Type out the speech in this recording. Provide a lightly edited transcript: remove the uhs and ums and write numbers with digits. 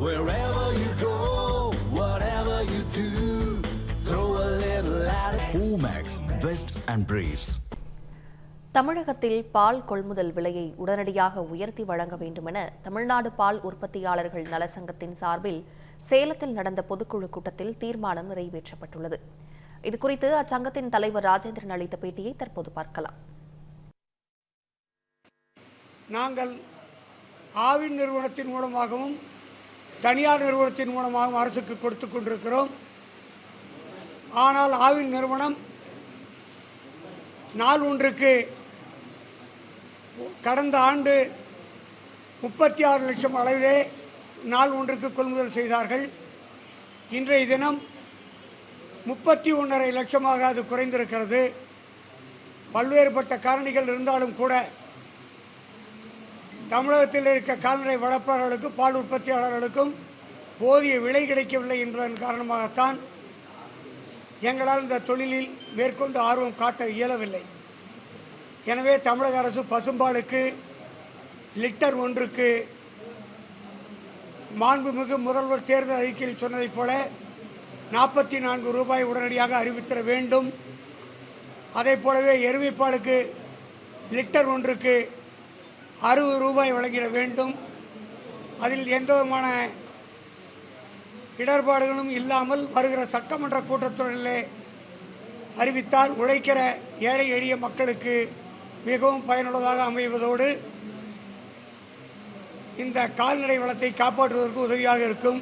Wherever you go, whatever you do, throw a little at it. Omax, Vest and Briefs. தமிழகத்தில் பால் கொள்முதல் விலையை உடனடியாக உயர்த்தி வழங்க வேண்டுமென தமிழ்நாடு பால் உற்பத்தியாளர்கள் நலசங்கத்தின் சார்பில் சேலத்தில் நடந்த பொதுக்குழு கூட்டத்தில் தீர்மானம் நிறைவேற்றப்பட்டுள்ளது. இதுகுறித்து அச்சங்கத்தின் தலைவர் ராஜேந்திரன் அளித்த பேட்டியை தற்போது பார்க்கலாம். நாங்கள் ஆவின் நிறுவனத்தின் மூலமாகவும் தனியார் நிறுவனத்தின் மூலமாகவும் அரசுக்கு கொடுத்து கொண்டிருக்கிறோம். ஆனால் ஆவின் நிறுவனம் நாள் ஒன்றுக்கு கடந்த ஆண்டு 36 லட்சம் அளவிலே நாள் ஒன்றுக்கு கொள்முதல் செய்தார்கள். இன்றைய தினம் 31.5 லட்சமாக அது குறைந்திருக்கிறது. பல்வேறுபட்ட காரணிகள் இருந்தாலும் கூட தமிழகத்தில் இருக்க கால்நடை வளர்ப்பாளர்களுக்கும் பால் உற்பத்தியாளர்களுக்கும் போதிய விலை கிடைக்கவில்லை என்பதன் காரணமாகத்தான் எங்களால் இந்த தொழிலில் மேற்கொண்டு ஆர்வம் காட்ட இயலவில்லை. எனவே தமிழக அரசு பசும்பாலுக்கு லிட்டர் ஒன்றுக்கு மாண்புமிகு முதல்வர் தேர்தல் அறிக்கையில் சொன்னதைப் போல 44 ரூபாய் உடனடியாக அறிவித்திட வேண்டும். அதே போலவே எருமைப்பாலுக்கு லிட்டர் ஒன்றுக்கு 60 ரூபாய் வழங்கிட வேண்டும். அதில் எந்த விதமான இடர்பாடுகளும் இல்லாமல் வருகிற சட்டமன்ற கூட்டத்தொடரிலே அறிவித்தால் உழைக்கிற ஏழை எளிய மக்களுக்கு மிகவும் பயனுள்ளதாக அமைவதோடு இந்த கால்நடை வளத்தை காப்பாற்றுவதற்கு உதவியாக இருக்கும்.